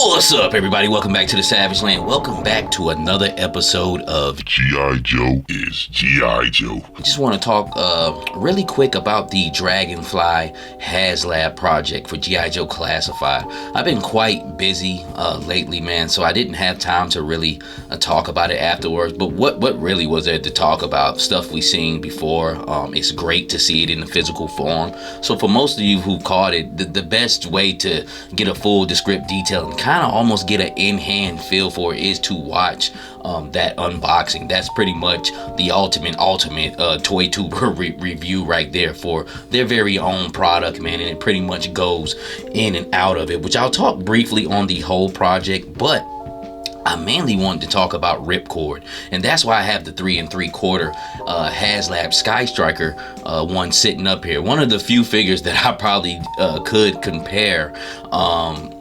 What's up, everybody? Welcome back to the Savage Land. Welcome back to another episode of G.I. Joe is G.I. Joe. I just want to talk really quick about the Dragonfly Haslab project for G.I. Joe Classified. I've been quite busy lately, man, so I didn't have time to really talk about it afterwards. But what really was there to talk about? Stuff we've seen before. It's great to see it in the physical form. So for most of you who caught it, the best way to get a full descriptive detail and kind of almost get an in-hand feel for it is to watch that unboxing. That's pretty much the ultimate toy tuber review right there for their very own product, man, and it pretty much goes in and out of it, which I'll talk briefly on the whole project, but I mainly wanted to talk about Ripcord, and that's why I have the 3 3/4 Haslab Sky Striker one sitting up here. One of the few figures that I probably could compare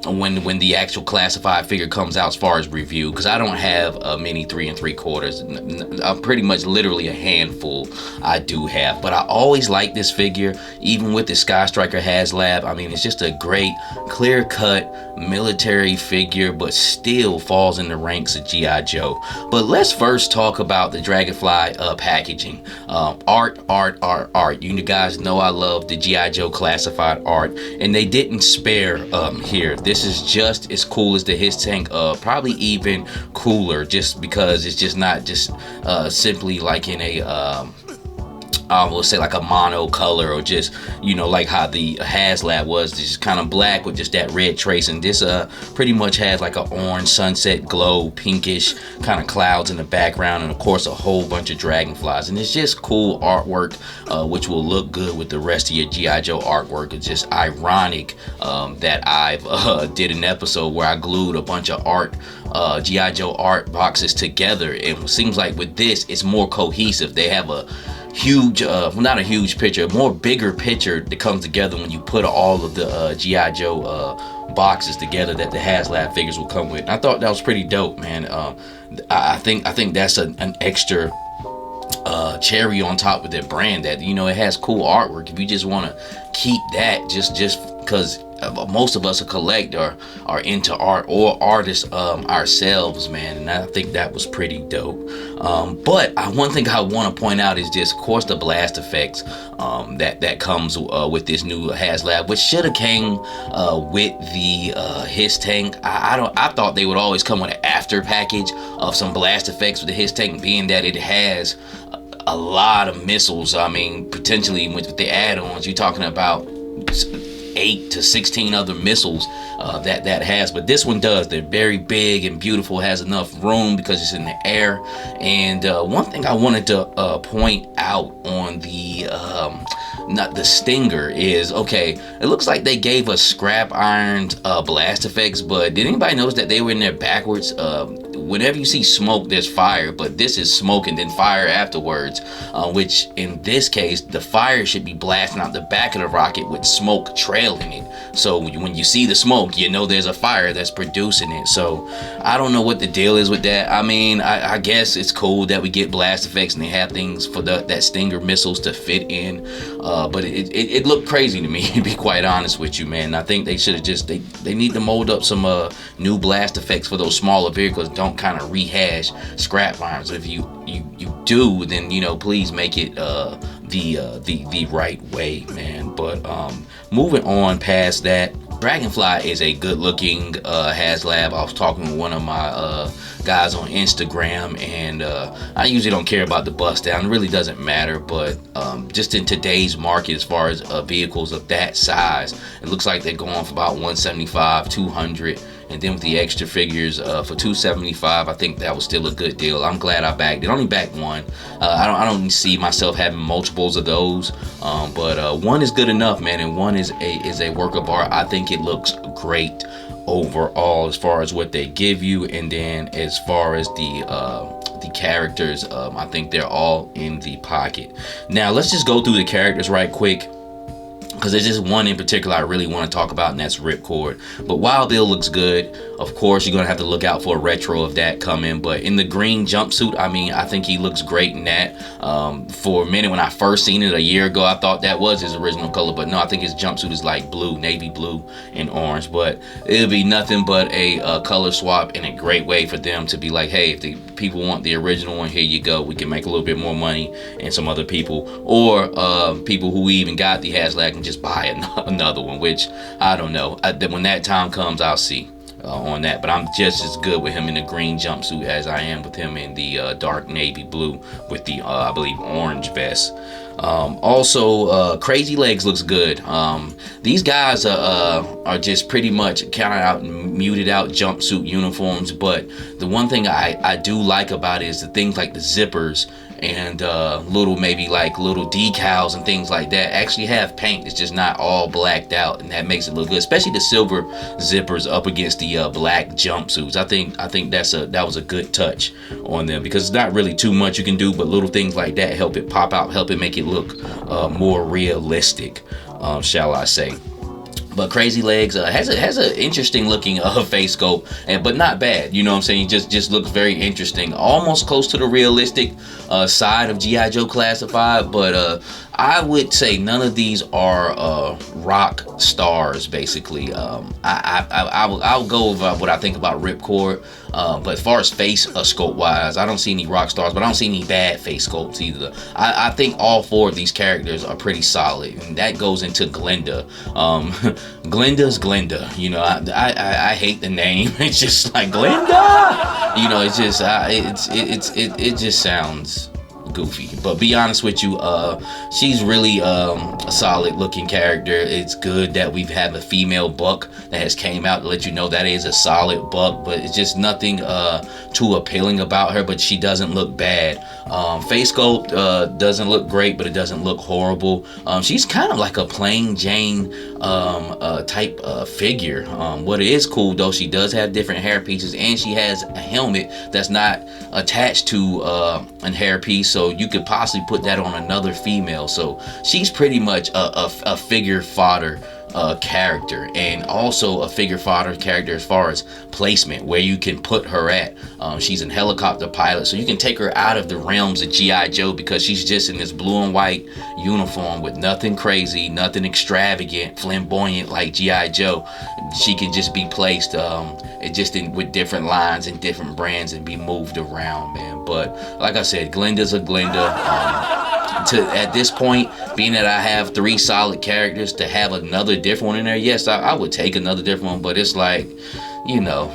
when the actual classified figure comes out as far as review, because I don't have many 3 3/4. I'm pretty much literally a handful I do have, but I always like this figure, even with the Sky Striker Haslab. I mean, it's just a great clear-cut military figure, but still falls in the ranks of G.I. Joe. But let's first talk about the Dragonfly packaging. Art. You guys know I love the G.I. Joe classified art, and they didn't spare here. This is just as cool as the His Tank, probably even cooler, just because it's just not just simply like in a I will say like a mono color, or just, you know, like how the Haslab was, just kind of black with just that red trace. And this pretty much has like an orange sunset glow, pinkish kind of clouds in the background, and of course a whole bunch of dragonflies. And it's just cool artwork, which will look good with the rest of your G.I. Joe artwork. It's just ironic that I've did an episode where I glued a bunch of G.I. Joe art boxes together, and it seems like with this it's more cohesive. They have a huge, well, not a huge picture, a more bigger picture that comes together when you put all of the G.I. Joe boxes together that the Haslab figures will come with. And I thought that was pretty dope, man. I think that's an extra cherry on top of their brand, that, you know, it has cool artwork. If you just want to keep that, just because most of us are into art, or artists ourselves, man, and I think that was pretty dope. But one thing I want to point out is just, of course, the blast effects that comes with this new Haslab, which should have came with the His Tank. I thought they would always come with an after package of some blast effects with the His Tank, being that it has a lot of missiles. I mean, potentially with the add-ons, you're talking about 8 to 16 other missiles that has, but this one does. They're very big and beautiful, has enough room because it's in the air. And one thing I wanted to point out on the not the Stinger is, okay, it looks like they gave us scrap ironed blast effects, but did anybody notice that they were in there backwards? Whenever you see smoke, there's fire, but this is smoke and then fire afterwards, which in this case, the fire should be blasting out the back of the rocket with smoke trailing it. So when you see the smoke, you know there's a fire that's producing it. So I don't know what the deal is with that. I mean, I guess it's cool that we get blast effects and they have things for that Stinger missiles to fit in, but it looked crazy to me, to be quite honest with you, man. I think they should have just, they need to mold up some new blast effects for those smaller vehicles. Don't kind of rehash scrap irons. If you do, then, you know, please make it the right way, man. But moving on past that, Dragonfly is a good looking Haslab. I was talking with one of my guys on Instagram, and I usually don't care about the bust down, it really doesn't matter, but just in today's market, as far as vehicles of that size, it looks like they're going for about 175, 200, and then with the extra figures for 275, I think that was still a good deal. I'm glad I bagged it. Only backed one. I don't see myself having multiples of those, but one is good enough, man, and one is a work of art. I think it looks great overall as far as what they give you, and then as far as the characters, I think they're all in the pocket. Now let's just go through the characters right quick. because there's just one in particular I really want to talk about, and that's Ripcord. But Wild Bill looks good. Of course, you're going to have to look out for a retro of that coming. But in the green jumpsuit, I mean, I think he looks great in that. For a minute, when I first seen it a year ago, I thought that was his original color. But no, I think his jumpsuit is like blue, navy blue and orange. But it'll be nothing but a color swap, and a great way for them to be like, hey, if the people want the original one, here you go. We can make a little bit more money, and some other people, or people who even got the Haslab can just buy another one, which I don't know. When that time comes, I'll see on that. But I'm just as good with him in the green jumpsuit as I am with him in the dark navy blue with the I believe orange vest. Also, Crazy Legs looks good. These guys are just pretty much kind of out muted out jumpsuit uniforms, but the one thing I do like about it is the things like the zippers and maybe little decals and things like that actually have paint. It's just not all blacked out, and that makes it look good, especially the silver zippers up against the black jumpsuits. I think that was a good touch on them, because it's not really too much you can do, but little things like that help it pop out, help it make it look more realistic, shall I say. But Crazy Legs has an interesting looking face sculpt, but not bad. You know what I'm saying? Just looks very interesting, almost close to the realistic side of G.I. Joe Classified. But I would say none of these are rock stars. Basically, I'll go over what I think about Ripcord. But as far as face sculpt wise, I don't see any rock stars, but I don't see any bad face sculpts either. I think all four of these characters are pretty solid, and that goes into Glenda. Glenda's Glenda. You know, I hate the name. It's just like Glenda. You know, it's just it just sounds goofy. But be honest with you, she's really a solid looking character. It's good that we've had a female buck that has came out to let you know that is a solid buck, but it's just nothing too appealing about her. But she doesn't look bad. Face sculpt doesn't look great, but it doesn't look horrible. She's kind of like a plain Jane type figure. What is cool though, she does have different hair pieces, and she has a helmet that's not attached to a hair piece, so you could possibly put that on another female. So she's pretty much a figure fodder character, and also a figure fodder character as far as placement, where you can put her at. She's a helicopter pilot, so you can take her out of the realms of G.I. Joe, because she's just in this blue and white uniform with nothing crazy, nothing extravagant, flamboyant like G.I. Joe. She can just be placed with different lines and different brands and be moved around, man. But like I said, Glenda's a Glenda. At this point, being that I have 3 solid characters, to have another different one in there, yes, I would take another different one, but it's like, you know,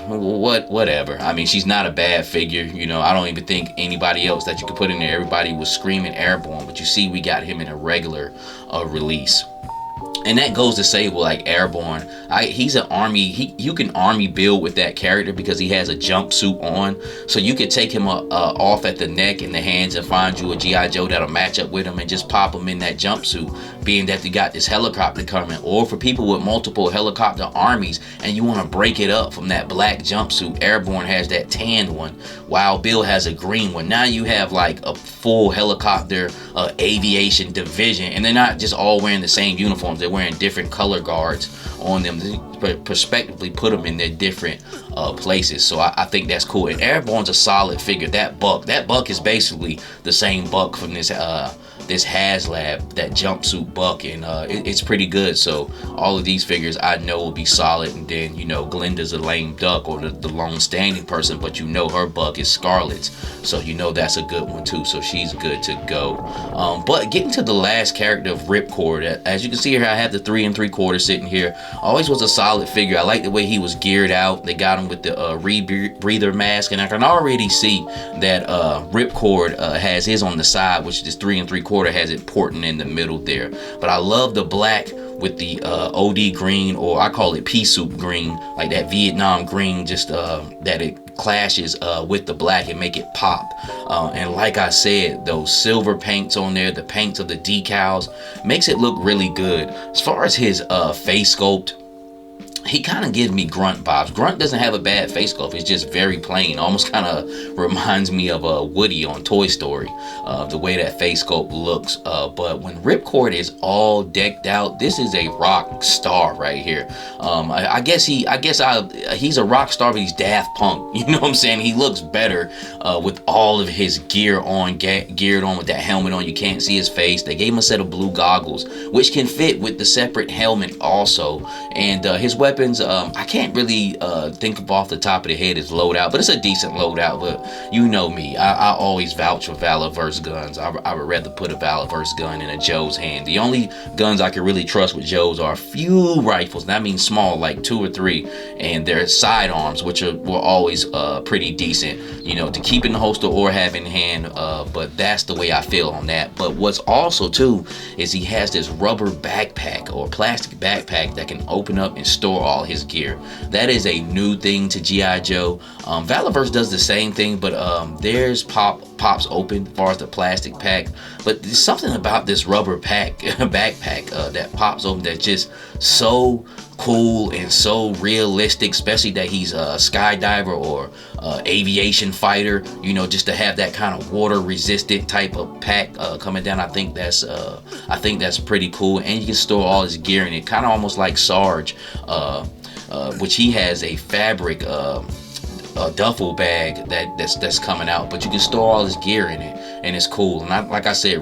whatever. I mean, she's not a bad figure. You know, I don't even think anybody else that you could put in there, everybody was screaming Airborne, but you see we got him in a regular release. And that goes to say, well, like Airborne, he's an army. You can army build with that character because he has a jumpsuit on. So you could take him off at the neck and the hands and find you a G.I. Joe that'll match up with him and just pop him in that jumpsuit, being that you got this helicopter coming. Or for people with multiple helicopter armies and you want to break it up from that black jumpsuit, Airborne has that tanned one, while Bill has a green one. Now you have like a full helicopter aviation division, and they're not just all wearing the same uniforms. They're wearing different color guards on them to prospectively put them in their different places. So I think that's cool. And Airborne's a solid figure. That buck is basically the same buck from this Haslab, that jumpsuit buck, and it's pretty good. So all of these figures I know will be solid. And then, you know, Glenda's a lame duck, or the long-standing person, but you know her buck is Scarlet's, so you know that's a good one too. So she's good to go. But getting to the last character of Ripcord, as you can see here, I have the 3 3/4 sitting here. Always was a solid figure. I like the way he was geared out. They got him with the rebreather mask, and I can already see that Ripcord has his on the side, which is 3 3/4 has it porting in the middle there. But I love the black with the OD green, or I call it pea soup green, like that Vietnam green, just that it clashes with the black and make it pop. And like I said, those silver paints on there, the paints of the decals, makes it look really good. As far as his face sculpt, he kind of gives me Grunt vibes. Grunt doesn't have a bad face sculpt. It's just very plain. Almost kind of reminds me of Woody on Toy Story. The way that face sculpt looks. But when Ripcord is all decked out, this is a rock star right here. I guess he's a rock star, but he's Daft Punk. You know what I'm saying? He looks better with all of his gear on, geared on with that helmet on. You can't see his face. They gave him a set of blue goggles, which can fit with the separate helmet also. And his weapons, I can't really think of off the top of the head his loadout, but it's a decent loadout. But you know me, I always vouch for Valorverse guns. I would rather put a Valorverse gun in a Joe's hand. The only guns I can really trust with Joe's are a few rifles. That means small, like 2 or 3, and their sidearms, which were always pretty decent, you know, to keep in the holster or have in hand. But that's the way I feel on that. But what's also too is he has this rubber backpack or plastic backpack that can open up and store all his gear. That is a new thing to G.I. Joe. Valorverse does the same thing, but theirs pops open as far as the plastic pack. But there's something about this rubber backpack that pops open that's just so cool and so realistic, especially that he's a skydiver or aviation fighter, you know, just to have that kind of water resistant type of pack coming down. I think that's pretty cool. And you can store all his gear in it, kind of almost like Sarge, which he has a fabric a duffel bag that's coming out, but you can store all his gear in it, and it's cool. And like I said,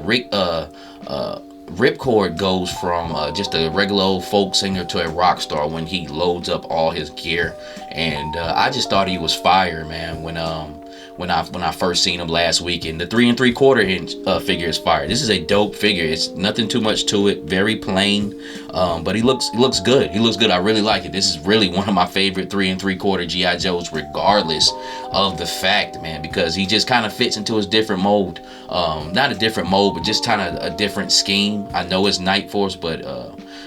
Ripcord goes from just a regular old folk singer to a rock star when he loads up all his gear. And I just thought he was fire, man, when I first seen him last week. And the 3 3/4 inch figure is fire. This is a dope figure. It's nothing too much to it, very plain, but he looks good. He looks good. I really like it. This is really one of my favorite 3 3/4 G.I. Joes, regardless of the fact, man, because he just kind of fits into his different mold. Not a different mold, but just kind of a different scheme. I know it's Night Force, but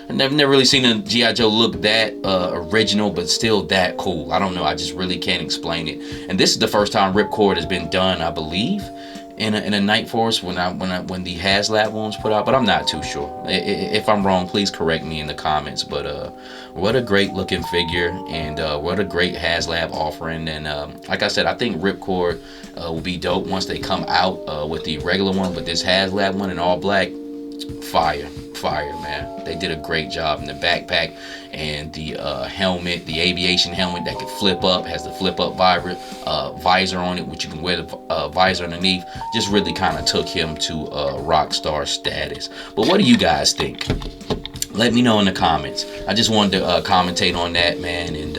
I've never really seen a G.I. Joe look that original, but still that cool. I don't know. I just really can't explain it. And this is the first time Ripcord has been done, I believe, in a Night Force when the Haslab one was put out, but I'm not too sure. If I'm wrong, please correct me in the comments. But what a great looking figure, and what a great Haslab offering. And like I said, I think Ripcord will be dope once they come out with the regular one, but this Haslab one in all black, fire, man. They did a great job in the backpack and the helmet, the aviation helmet that can flip up, has the flip up visor on it, which you can wear the visor underneath. Just really kind of took him to rock star status. But what do you guys think? Let me know in the comments. I just wanted to commentate on that, man, and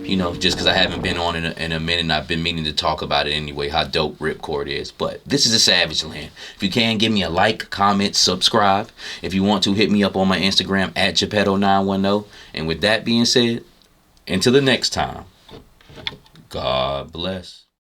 you know, just because I haven't been on in a minute, and I've been meaning to talk about it anyway, how dope Ripcord is. But this is a Savage Land. If you can, give me a like, comment, subscribe. If you want to, hit me up on my Instagram at Geppetto910. And with that being said, until the next time, God bless.